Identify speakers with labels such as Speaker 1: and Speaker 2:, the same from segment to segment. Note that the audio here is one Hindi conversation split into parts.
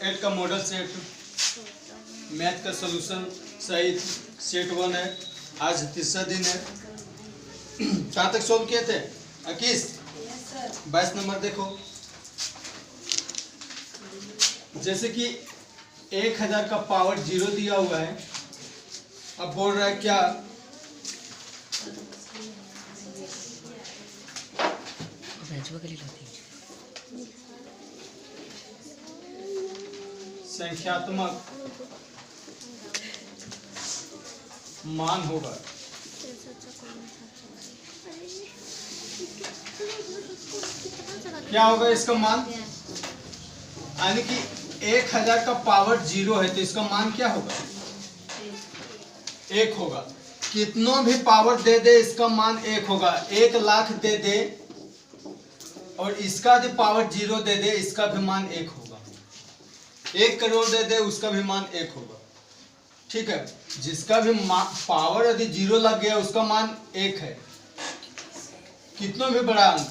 Speaker 1: 8 का मॉडल सेट मैथ का सलूशन सहित सेट 1 है। आज तीसरा दिन है। कहाँ तक सोल्व किए थे? 21 22 नंबर देखो। जैसे कि 1000 का पावर 0 दिया हुआ है। अब बोल रहा है क्या संख्यात्मक मान होगा। क्या होगा इसका मान? यानी कि 1000 का पावर 0 है तो इसका मान क्या होगा? 1 होगा। कितनों भी पावर दे दे इसका मान 1 होगा। 1 लाख दे दे और इसका भी पावर 0 दे दे, इसका भी मान 1 होगा। 1 करोड़ दे दे, उसका भी मान 1 होगा। ठीक है, जिसका भी पावर यदि 0 लग गया उसका मान 1 है। कितना भी बड़ा अंक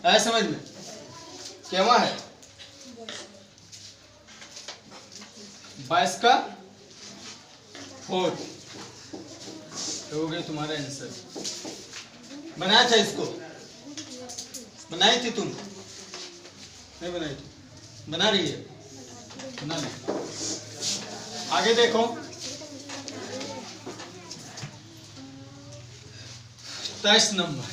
Speaker 1: है, समझ में क्या है? 22 का 4 हो गया तुम्हारा आंसर। बनाया था इसको? बनाई थी तुम? नहीं बनाई थी? बना रही है? बना ली। आगे देखो। 23 नंबर।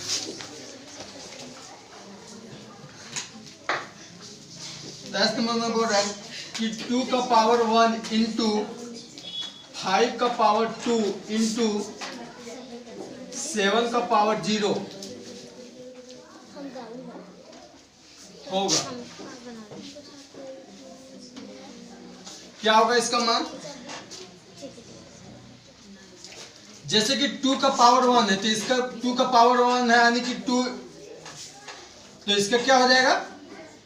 Speaker 1: 23 नंबर में बोल रहा है कि 2 का पावर 1 इंटू 5 का पावर 2 इंटू 7 का पावर 0 होगा। क्या होगा इसका मान? जैसे कि 2 का पावर 1 है तो इसका 2 का पावर 1 है यानी कि 2, तो इसका क्या हो जाएगा?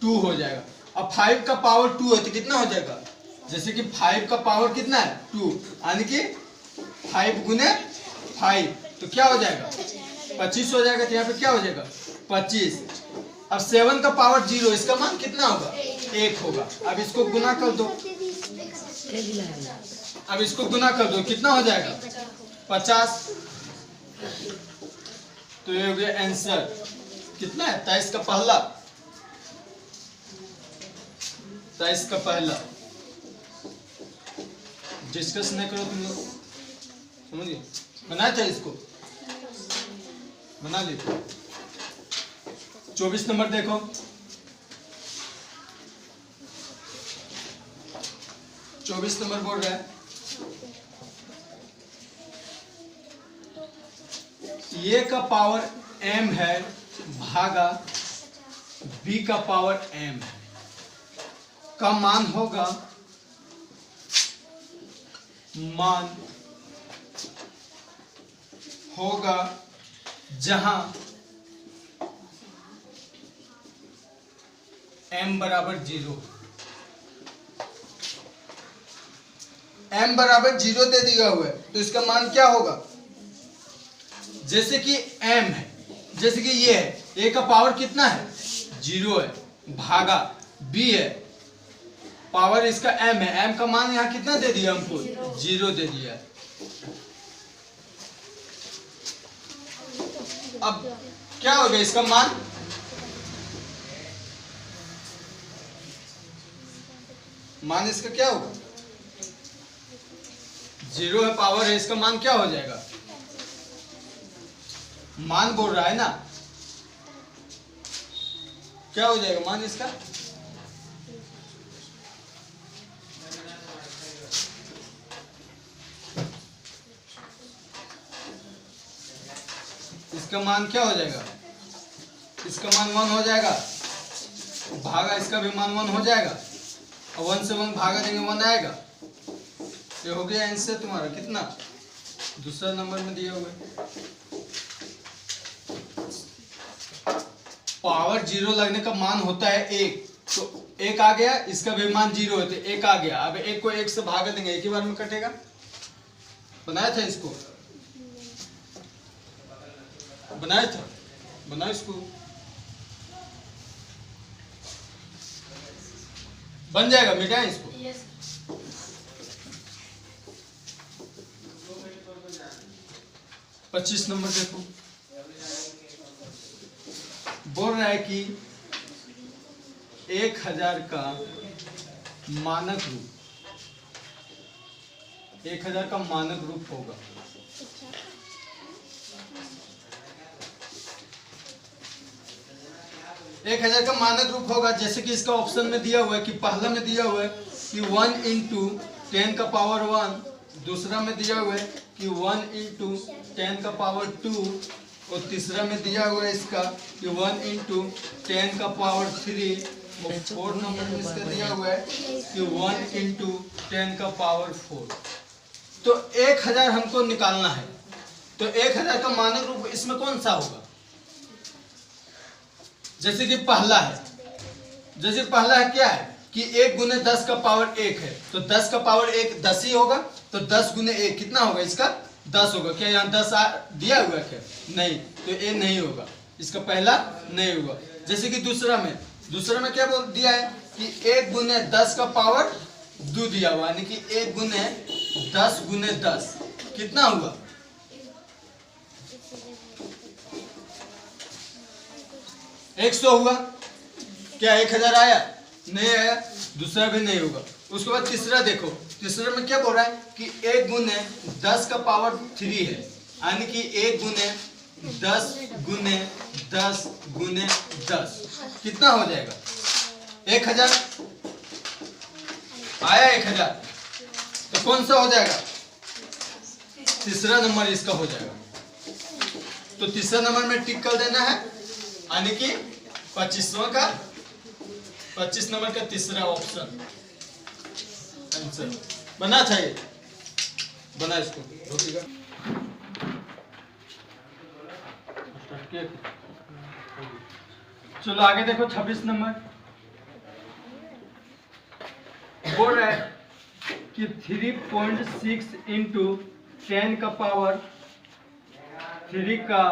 Speaker 1: 2 हो जाएगा। अब 5 का पावर 2 है तो कितना हो जाएगा? जैसे कि 5 का पावर कितना है? 2, यानी कि 5 गुने 5 तो क्या हो जाएगा? 25 हो जाएगा। तो यहाँ पे क्या हो जाएगा? 25। अब 7 का पावर 0, इसका मान कितना होगा? 1 होगा। अब इसको गुना कर दो। अब इसको गुना कर दो, कितना हो जाएगा? 50। तो ये हो गया आंसर। कितना है? 23 का पहला। 23 का पहला। डिस्कस नहीं करो तुम लोग, समझिए। बनाया था इसको? बना ली। 24 नंबर देखो। 24 नंबर बोल रहा है ए का पावर m है भागा b का पावर m है का मान होगा। मान होगा जहां m बराबर 0। m बराबर 0 दे दिया हुआ है तो इसका मान क्या होगा? जैसे कि m है, जैसे कि ये है, a का पावर कितना है? 0 है, भागा b है, पावर इसका m है। m का मान यहाँ कितना दे दिया हमको? 0 दे दिया है। अब क्या होगा इसका मान? मान इसका क्या होगा? 0 है, पावर है, इसका मान क्या हो जाएगा? मान बोल रहा है ना, क्या हो जाएगा मान इसका? इसका मान क्या हो जाएगा? इसका मान 1 हो जाएगा, भागा इसका भी मान 1 हो जाएगा, और 1 से 1 भागा देंगे 1 आएगा। ये हो गया आंसर तुम्हारा। कितना? दूसरा नंबर में दिया हुआ है। पावर 0 लगने का मान होता है 1, तो 1 आ गया, इसका भी मान 0 है तो 1 आ गया। अब 1 को 1 से भागा देंगे, एक ही बार में कटेगा। बनाया था इसको? बनाया था? बनाओ इसको। बन जाएगा, मिटाएं इसको।
Speaker 2: यस।
Speaker 1: 25 नंबर देखो, बोल रहा है कि 1000 का मानक रूप, 1000 का मानक रूप होगा। 1000 का मानक रूप होगा, जैसे कि इसका ऑप्शन में दिया हुआ है कि पहला में दिया हुआ है कि 1 इंटू 10 का पावर 1, दूसरा में दिया हुआ है कि 1 इंटू 10 का पावर 2, और तीसरा में दिया हुआ है इसका कि 1 इंटू 10 का पावर 3, और 4 नंबर में इसका दिया हुआ है कि 1 इंटू 10 का पावर 4। तो 1000 हमको निकालना है, तो 1000 का मानक रूप इसमें कौन सा होगा? जैसे कि पहला है, जैसे पहला है क्या है कि 1 गुने 10 का पावर 1 है, तो 10 का पावर 1 10 ही होगा, तो 10 गुने 1 कितना होगा? इसका 10 होगा। क्या यहाँ 10 दिया हुआ है क्या? नहीं, तो ये नहीं होगा, इसका पहला नहीं होगा। जैसे कि दूसरा में क्या बोल दिया है कि 1 गुने 10 का पावर 2 दिया हुआ, यानी कि 1 गुने 10 गुने 10 कितना हुआ? 100 हुआ। क्या 1000 आया? नहीं आया, दूसरा भी नहीं होगा। उसके बाद तीसरा देखो, तीसरे में क्या बोल रहा है कि 1 गुने 10 का पावर 3 है, यानी कि 1 गुने 10 गुने 10 गुने 10 कितना हो जाएगा? 1000 आया। 1000 तो कौन सा हो जाएगा? तीसरा नंबर इसका हो जाएगा। तो तीसरा नंबर में टिक कर देना है, यानी कि 25 नंबर का तीसरा ऑप्शन आंसर बना था। ये बना, इसको रोकेगा। चलो आगे देखो, 26 नंबर बोल रहा है कि 3.6 इंटू 10 का पावर 3 का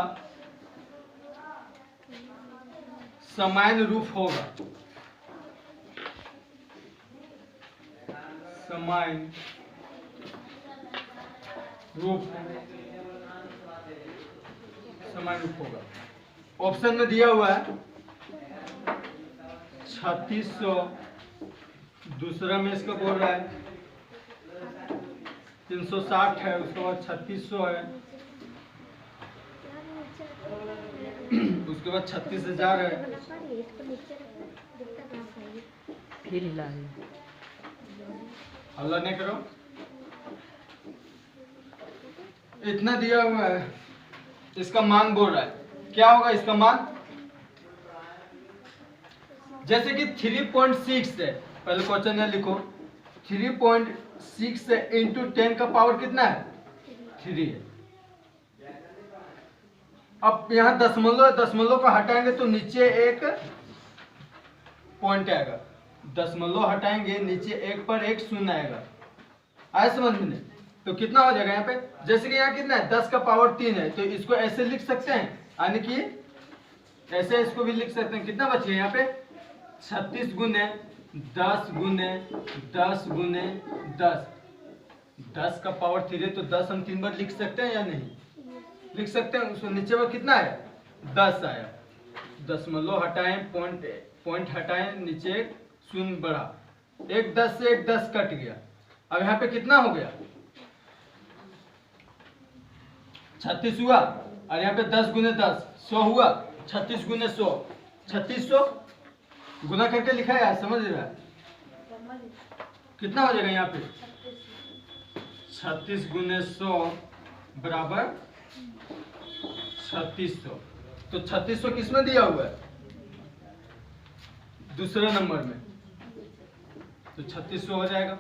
Speaker 1: समान रूप होगा। समान रूप होगा। ऑप्शन में दिया हुआ है 3600, दूसरा में इसका बोल रहा है 360 है, उसके बाद 3600 है, उसके बाद 36,000 है।
Speaker 3: फिर हिला है,
Speaker 1: हल्ला नहीं करो। इतना दिया हुआ है, इसका मान बोल रहा है, क्या होगा इसका मान? जैसे कि 3.6 है, पहले क्वेश्चन में लिखो 3.6 इंटू 10 का पावर कितना है? 3 है। अब यहाँ दशमलव को हटाएंगे तो नीचे एक पॉइंट आएगा, दशमलव हटाएंगे नीचे एक पर एक शून्य आएगा। आया समझ में? तो कितना हो जाएगा यहाँ पे? जैसे कि यहाँ कितना है? 10 का पावर 3 है, तो इसको ऐसे लिख सकते हैं, यानी कि ऐसे इसको भी लिख सकते हैं। कितना बचे यहाँ पे? 36 गुने 10 गुने 10 गुने 10। 10 का पावर 3 है, तो 10 हम 3 बार लिख सकते हैं या नहीं? लिख सकते हैं। उसको नीचे में कितना है? 10 आया। दशमलव हटाएं, पॉइंट हटाएं, नीचे एक शून्य बढ़ा, एक 10 से एक 10 कट गया। अब यहाँ पे कितना हो गया? 36 हुआ, और यहाँ पे 10 गुने 10 100 हुआ। 36 गुने 100 3600 गुना करके लिखा है, समझ रहा है? कितना हो जाएगा यहाँ पे? 36 गुने 100 बराबर 3600। तो 3600 किसमें दिया हुआ है? दूसरे नंबर में, तो 3600 हो जाएगा।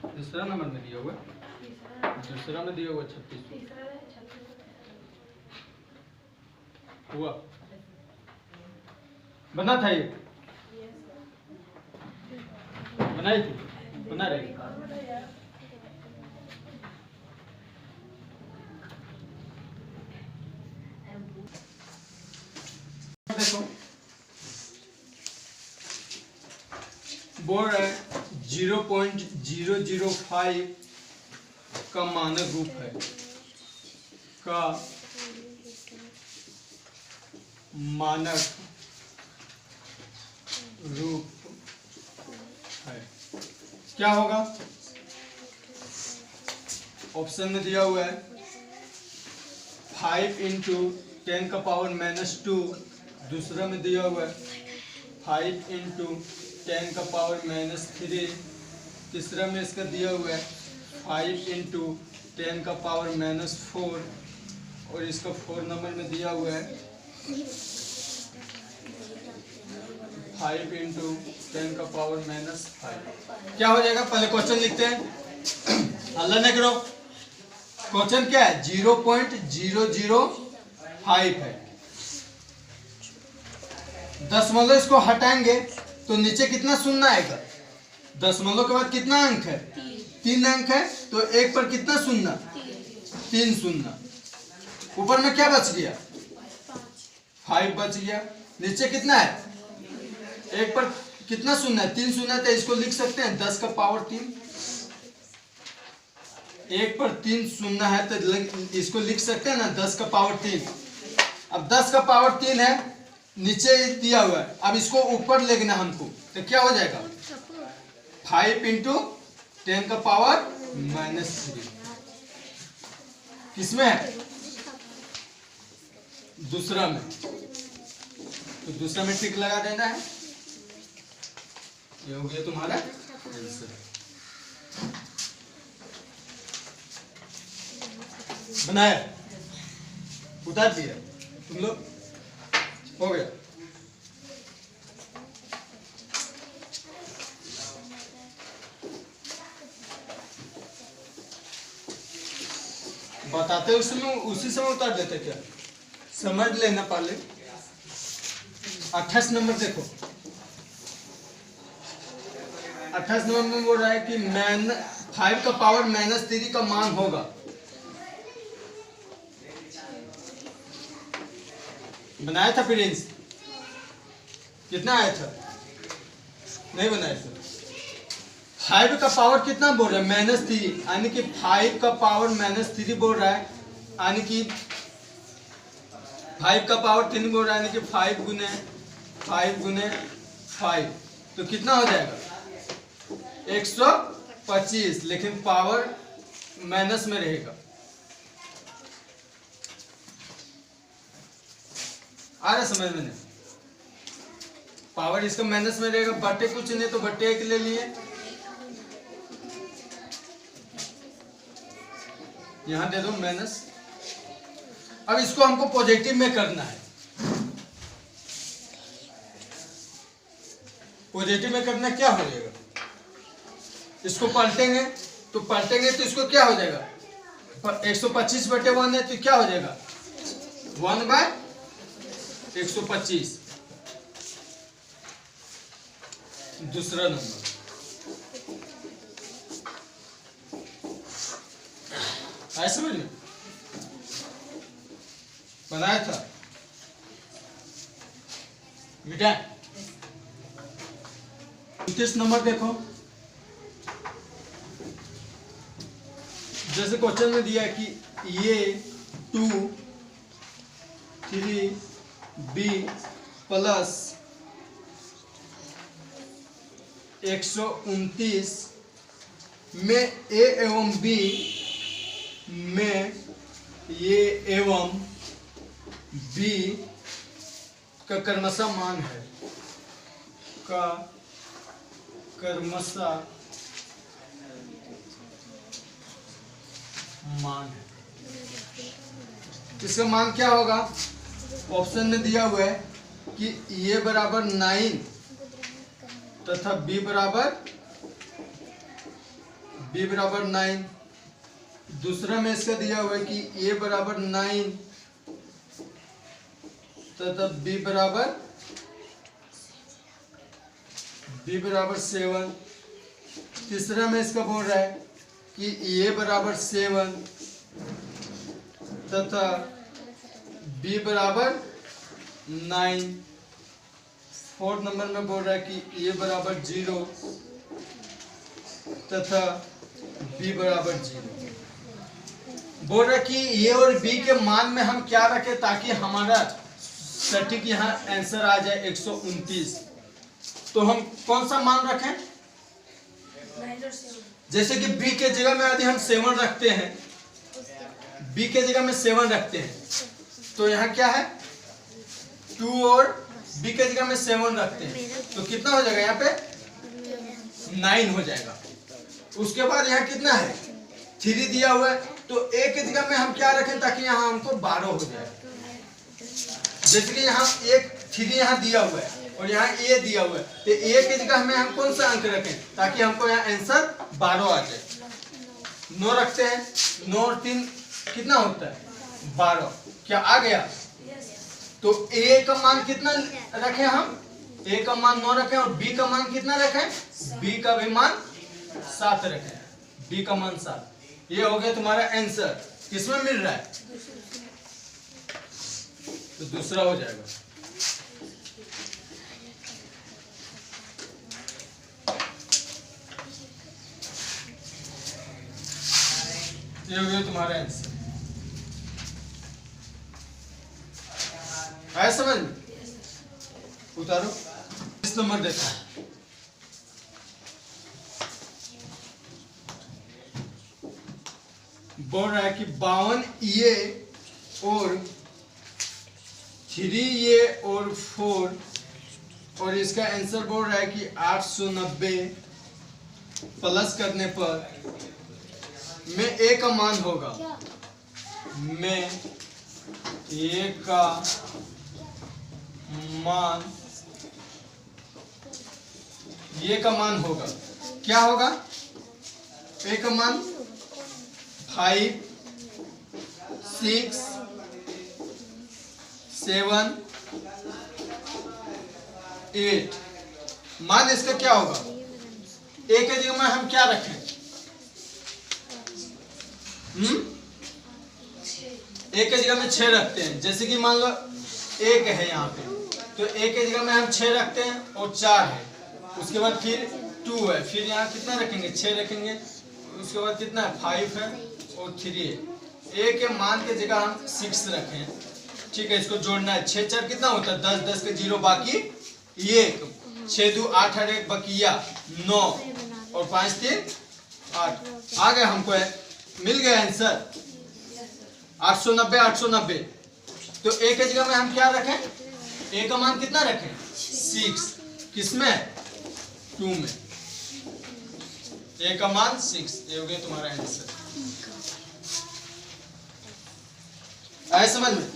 Speaker 1: दूसरा नंबर में दिया हुआ है, दूसरा में दिया हुआ 3600 हुआ। बना था ये, बनाई थी, बना रही। देखो बोल रहा है 0.005 का मानक रूप है, का मानक रूप है। क्या होगा? ऑप्शन में दिया हुआ है 5 इंटू 10 का पावर -2, दूसरा में दिया हुआ है 5 इंटू 10 का पावर -3, तीसरा में इसका दिया हुआ है 5 इंटू 10 का पावर -4 और इसका 4 नंबर में दिया हुआ है 5 इंटू 10 का पावर -5। क्या हो जाएगा? पहले क्वेश्चन लिखते हैं, हल्ला नहीं करो। क्वेश्चन क्या है? 0.005 है। दशमलव इसको हटाएंगे तो नीचे कितना शून्य आएगा? दशमलव के बाद कितना अंक है? 3 अंक है, तो एक पर कितना शून्य? 3 शून्य। ऊपर में क्या बच गया? 5 बच गया। नीचे कितना है? एक पर कितना शून्य है? 3 शून्य, तो इसको लिख सकते हैं 10 का पावर 3। एक पर 3 शून्य है तो इसको लिख सकते हैं ना 10 का पावर 3। अब 10 का पावर 3 है, नीचे दिया हुआ है, अब इसको ऊपर लेना हमको, तो क्या हो जाएगा? 5 इंटू 10 का पावर -3। किसमें है? दूसरा में। तो दूसरा में टिक लगा देना है। ये हो गया तुम्हारा आंसर। बनाया, उतार दिया तुम लोग, हो गया। बताते उसी समय उतार देते क्या? समझ लेना पहले। 28 नंबर देखो, 28 नंबर में बोल रहा है कि 5 का पावर -3 का मान होगा। बनाया था प्रिंस? कितना आया था? नहीं बनाया था। 5 का पावर कितना बोल रहा है? -3, यानी कि 5 का पावर -3 बोल रहा है, यानी कि 5 का पावर 3 बोल रहा है, यानी कि 5 गुने 5, तो कितना हो जाएगा? 125, लेकिन पावर माइनस में रहेगा। आ रहा समझ में? नहीं, पावर इसका माइनस में रहेगा, बटे कुछ नहीं तो बटे 1 ले लिए, यहां दे दो माइनस। अब इसको हमको पॉजिटिव में करना है। पॉजिटिव में करना क्या हो जाएगा? इसको पलटेंगे तो इसको क्या हो जाएगा? 125 बटे 1 है तो क्या हो जाएगा? 1/125। दूसरा नंबर आया समझ में? बनाया था बेटा। 29 नंबर देखो, जैसे क्वेश्चन में दिया है कि ये 2 3b प्लस 129 में a एवं b में ये एवं b का क्रमशः मान है, का क्रमशः मान है। इसका मान क्या होगा? ऑप्शन में दिया हुआ है कि ये बराबर 9 तथा b बराबर 9। दूसरा में इसका दिया हुआ है कि a बराबर 9 तथा b बराबर 7। तीसरा में इसका बोल रहा है कि a बराबर 7 तथा b बराबर 9। 4 नंबर में बोल रहा है कि a बराबर 0 तथा b बराबर 0। बोल रहा है कि a और b के मान में हम क्या रखें ताकि हमारा सटीक यहाँ आंसर आ जाए 129। तो हम कौन सा मान रखें? जैसे कि b के जगह में यदि हम 7 रखते हैं, b के जगह में 7 रखते हैं, तो यहाँ क्या है 2 और b के जगह में 7 रखते हैं तो कितना हो जाएगा? यहाँ पे 9 हो जाएगा। उसके बाद यहाँ कितना है 3 दिया हुआ है, तो a के जगह में हम क्या रखें ताकि यहाँ हमको 12 हो जाए। जैसे कि यहाँ एक 3 यहाँ दिया हुआ है और यहाँ a दिया हुआ है, तो a के जगह में हम कौन सा अंक रखें ताकि हमको यहाँ आंसर 12 आ जाए। 9 रखते हैं, 9 और 3 कितना होता है 12। क्या आ गया? तो a का मान कितना रखें हम? a का मान 9 रखें और b का मान कितना रखें? b का भी मान 7 रखें। b का मान 7। ये हो गया तुम्हारा आंसर। किसमें मिल रहा है? तो दूसरा हो जाएगा। ये हो गया तुम्हारा आंसर। आया समझ में? उतारो। इस नंबर देखो, बोल रहा है कि 52 ये और 3 ये और 4 और इसका आंसर बोल रहा है कि 890 प्लस करने पर में a का मान होगा, में a का मान, ये का मान होगा, क्या होगा? a का मान 5 6 7 8। मान इसका क्या होगा? a के जगह में हम क्या रखें? a के जगह में 6 रखते हैं। जैसे कि मान लो 1 है यहाँ पे, तो a के जगह में हम 6 रखते हैं और 4 है। उसके बाद फिर 2 है, फिर यहाँ कितना रखेंगे? 6 रखेंगे। उसके बाद कितना है? 5 है और 3 है। a के मान के जगह हम 6 रखें। ठीक है, इसको जोड़ना है। 6 4 कितना होता है? 10, 10 के 0 बाकी 1, 6 2 8 और 1 बकिया 9 और 5 3 8। आ गया, हमको मिल गया आंसर 890 890। तो a के जगह में हम क्या रखें? a का मान कितना रखें? 6। किसमें? 2 में। a का मान 6। ये हो गया तुम्हारा आंसर। आया समझ में?